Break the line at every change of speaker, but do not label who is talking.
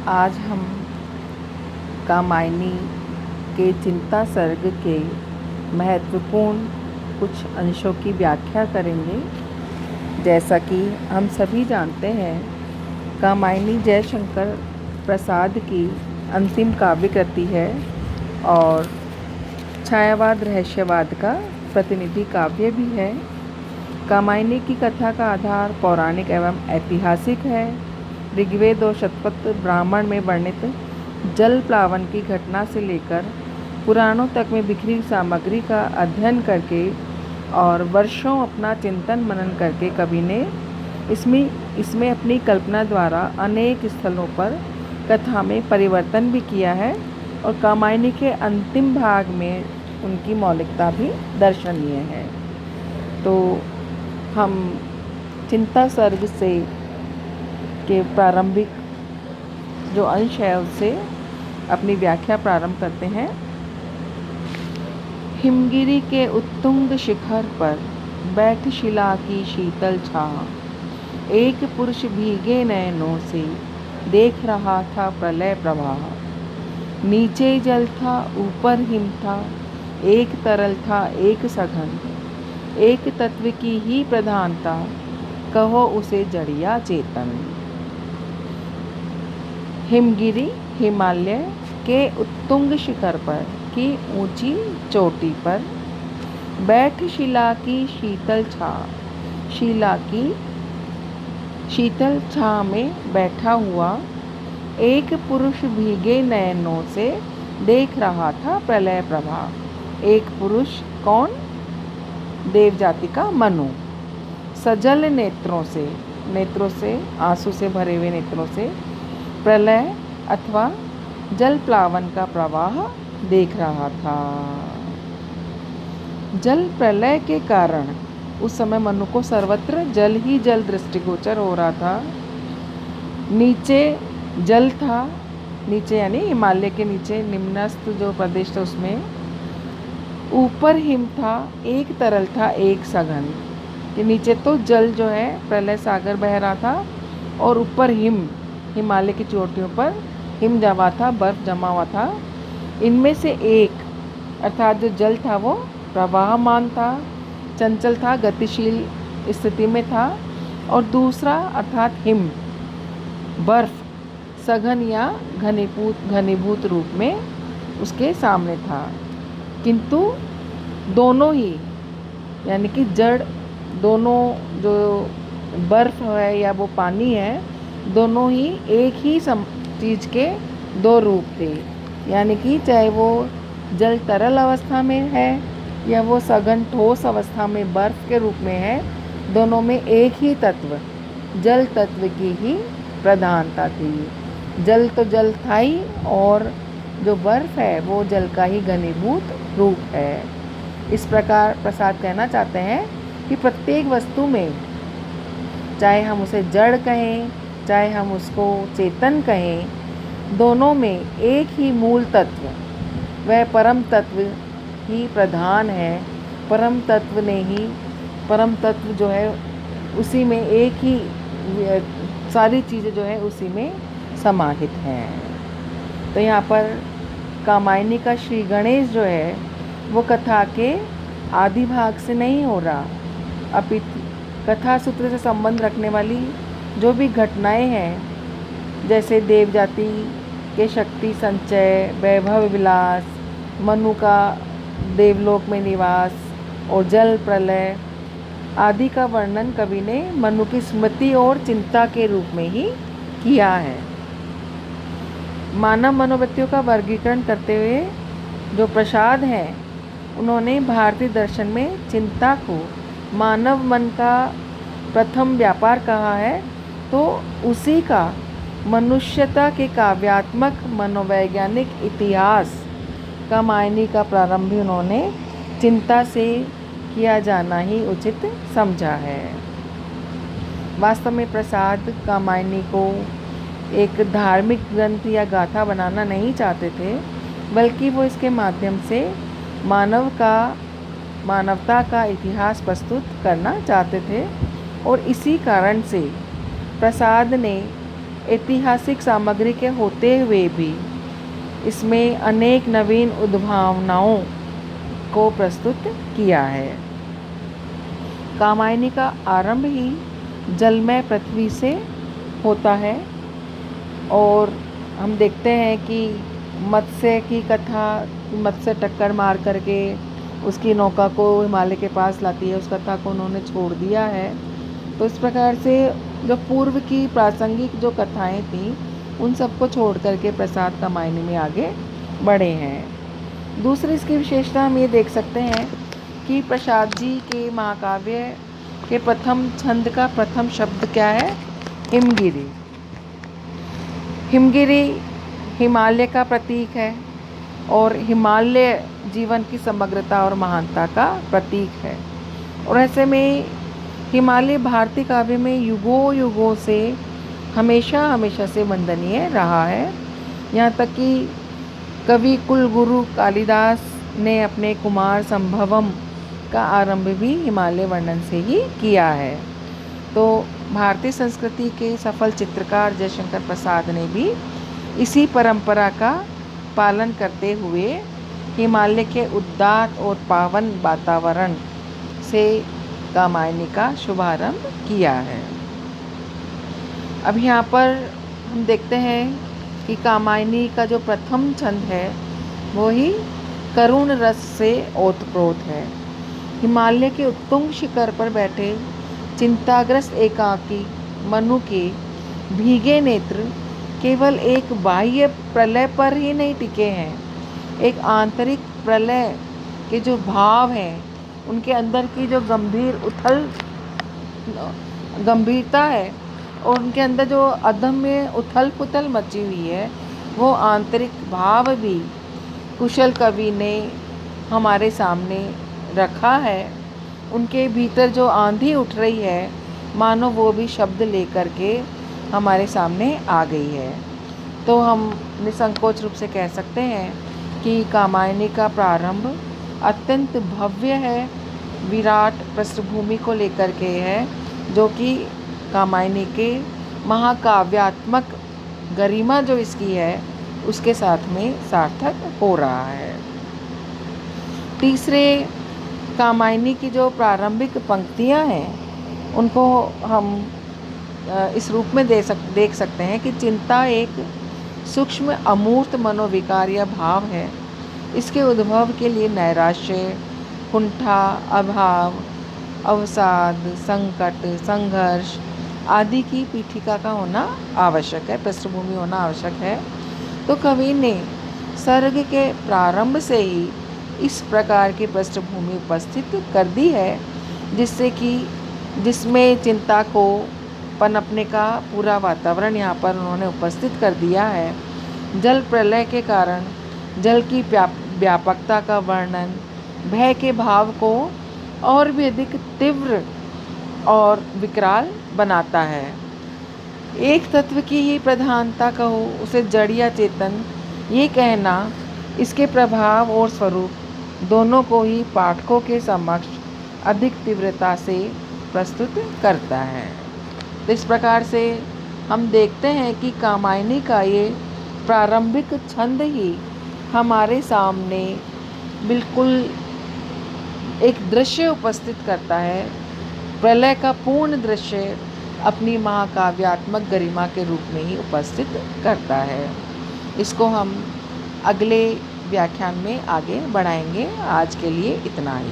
आज हम कामायनी के चिंता सर्ग के महत्वपूर्ण कुछ अंशों की व्याख्या करेंगे। जैसा कि हम सभी जानते हैं, कामायनी जयशंकर प्रसाद की अंतिम काव्य कृति है और छायावाद रहस्यवाद का प्रतिनिधि काव्य भी है। कामायनी की कथा का आधार पौराणिक एवं ऐतिहासिक है। ऋग्वेद और शतपथ ब्राह्मण में वर्णित जल प्लावन की घटना से लेकर पुराणों तक में बिखरी सामग्री का अध्ययन करके और वर्षों अपना चिंतन मनन करके कवि ने इसमें अपनी कल्पना द्वारा अनेक स्थलों पर कथा में परिवर्तन भी किया है और कामायनी के अंतिम भाग में उनकी मौलिकता भी दर्शनीय है। तो हम चिंता सर्ग से के प्रारंभिक जो अंश है उससे अपनी व्याख्या प्रारंभ करते हैं। हिमगिरी के उत्तुंग शिखर पर बैठ शिला की शीतल छाह, एक पुरुष भीगे नयनों से देख रहा था प्रलय प्रवाह। नीचे जल था, ऊपर हिम था, एक तरल था एक सघन, एक तत्व की ही प्रधानता, कहो उसे जड़िया चेतन। हिमगिरी हिमालय के उत्तुंग शिखर पर की ऊंची चोटी पर बैठ शिला की शीतल छाह में बैठा हुआ एक पुरुष भीगे नयनों से देख रहा था प्रलय प्रवाह। एक पुरुष कौन? देव जाति का मनु। सजल नेत्रों से आंसू से भरे हुए नेत्रों से प्रलय अथवा जल प्लावन का प्रवाह देख रहा था। जल प्रलय के कारण उस समय मनु को सर्वत्र जल ही जल दृष्टिगोचर हो रहा था। नीचे जल था, नीचे यानी हिमालय के नीचे निम्नस्थ जो प्रदेश था उसमें, ऊपर हिम था, एक तरल था एक सघन। कि नीचे तो जल जो है प्रलय सागर बह रहा था और ऊपर हिमालय की चोटियों पर हिम जमा था, बर्फ जमा हुआ था। इनमें से एक अर्थात जो जल था वो प्रवाहमान था, चंचल था, गतिशील स्थिति में था, और दूसरा अर्थात हिम बर्फ सघन या घनीभूत रूप में उसके सामने था। किंतु दोनों ही यानी कि जड़, दोनों जो बर्फ है या वो पानी है, दोनों ही एक ही चीज़ के दो रूप थे। यानी कि चाहे वो जल तरल अवस्था में है या वो सघन ठोस अवस्था में बर्फ के रूप में है, दोनों में एक ही तत्व, जल तत्व की ही प्रधानता थी। जल तो जल था ही और जो बर्फ है वो जल का ही घनीभूत रूप है। इस प्रकार प्रसाद कहना चाहते हैं कि प्रत्येक वस्तु में, चाहे हम उसे जड़ कहें चाहे हम उसको चेतन कहें, दोनों में एक ही मूल तत्व, वह परम तत्व ही प्रधान है। परम तत्व जो है उसी में एक ही सारी चीज़ें जो है उसी में समाहित हैं। तो यहाँ पर कामायनी का श्री गणेश जो है वो कथा के आदि भाग से नहीं हो रहा, अपितु कथा सूत्र से संबंध रखने वाली जो भी घटनाएं हैं, जैसे देव जाति के शक्ति संचय, वैभव विलास, मनु का देवलोक में निवास और जल प्रलय आदि का वर्णन कवि ने मनु की स्मृति और चिंता के रूप में ही किया है। मानव मनोवृत्तियों का वर्गीकरण करते हुए जो प्रसाद हैं, उन्होंने भारतीय दर्शन में चिंता को मानव मन का प्रथम व्यापार कहा है। तो उसी का मनुष्यता के काव्यात्मक मनोवैज्ञानिक इतिहास कामायनी का प्रारंभ भी उन्होंने चिंता से किया जाना ही उचित समझा है। वास्तव में प्रसाद कामायनी को एक धार्मिक ग्रंथ या गाथा बनाना नहीं चाहते थे, बल्कि वो इसके माध्यम से मानवता का इतिहास प्रस्तुत करना चाहते थे। और इसी कारण से प्रसाद ने ऐतिहासिक सामग्री के होते हुए भी इसमें अनेक नवीन उद्भावनाओं को प्रस्तुत किया है। कामायनी का आरंभ ही जलमय पृथ्वी से होता है और हम देखते हैं कि मत्स्य की कथा, मत्स्य टक्कर मार करके उसकी नौका को हिमालय के पास लाती है, उस कथा को उन्होंने छोड़ दिया है। तो इस प्रकार से जो पूर्व की प्रासंगिक जो कथाएं थीं उन सबको छोड़ करके प्रसाद कामायनी में आगे बढ़े हैं। दूसरी इसकी विशेषता हम ये देख सकते हैं कि प्रसाद जी के महाकाव्य के प्रथम छंद का प्रथम शब्द क्या है? हिमगिरी। हिमगिरी हिमालय का प्रतीक है और हिमालय जीवन की समग्रता और महानता का प्रतीक है। और ऐसे में हिमालय भारतीय काव्य में युगों युगों से हमेशा से वंदनीय रहा है। यहाँ तक कि कवि कुलगुरु कालिदास ने अपने कुमार संभवम का आरंभ भी हिमालय वर्णन से ही किया है। तो भारतीय संस्कृति के सफल चित्रकार जयशंकर प्रसाद ने भी इसी परंपरा का पालन करते हुए हिमालय के उदात्त और पावन वातावरण से कामायनी का शुभारंभ किया है। अब यहाँ पर हम देखते हैं कि कामायनी का जो प्रथम छंद है वो ही करुण रस से ओतप्रोत है। हिमालय के उत्तुंग शिखर पर बैठे चिंताग्रस्त एकाकी मनु के भीगे नेत्र केवल एक बाह्य प्रलय पर ही नहीं टिके हैं, एक आंतरिक प्रलय के जो भाव हैं उनके अंदर की जो गंभीरता है और उनके अंदर जो अदम्य उथल पुथल मची हुई है वो आंतरिक भाव भी कुशल कवि ने हमारे सामने रखा है। उनके भीतर जो आंधी उठ रही है मानो वो भी शब्द लेकर के हमारे सामने आ गई है। तो हम निसंकोच रूप से कह सकते हैं कि कामायनी का प्रारंभ अत्यंत भव्य है, विराट पृष्ठभूमि को लेकर के है, जो कि कामायनी के महाकाव्यात्मक गरिमा जो इसकी है उसके साथ में सार्थक हो रहा है। तीसरे, कामायनी की जो प्रारंभिक पंक्तियां हैं उनको हम इस रूप में देख सकते हैं कि चिंता एक सूक्ष्म अमूर्त मनोविकार या भाव है। इसके उद्भव के लिए नैराश्य, कुंठा, अभाव, अवसाद, संकट, संघर्ष आदि की पीठिका का होना आवश्यक है, पृष्ठभूमि होना आवश्यक है। तो कवि ने सर्ग के प्रारंभ से ही इस प्रकार की पृष्ठभूमि उपस्थित कर दी है जिसमें चिंता को पनपने का पूरा वातावरण यहाँ पर उन्होंने उपस्थित कर दिया है। जल प्रलय के कारण जल की व्यापकता का वर्णन भय के भाव को और भी अधिक तीव्र और विकराल बनाता है। एक तत्व की ही प्रधानता कहो, उसे जड़ या चेतन, ये कहना इसके प्रभाव और स्वरूप दोनों को ही पाठकों के समक्ष अधिक तीव्रता से प्रस्तुत करता है। तो इस प्रकार से हम देखते हैं कि कामायनी का ये प्रारंभिक छंद ही हमारे सामने बिल्कुल एक दृश्य उपस्थित करता है, प्रलय का पूर्ण दृश्य अपनी महाकाव्यात्मक गरिमा के रूप में ही उपस्थित करता है। इसको हम अगले व्याख्यान में आगे बढ़ाएंगे। आज के लिए इतना ही।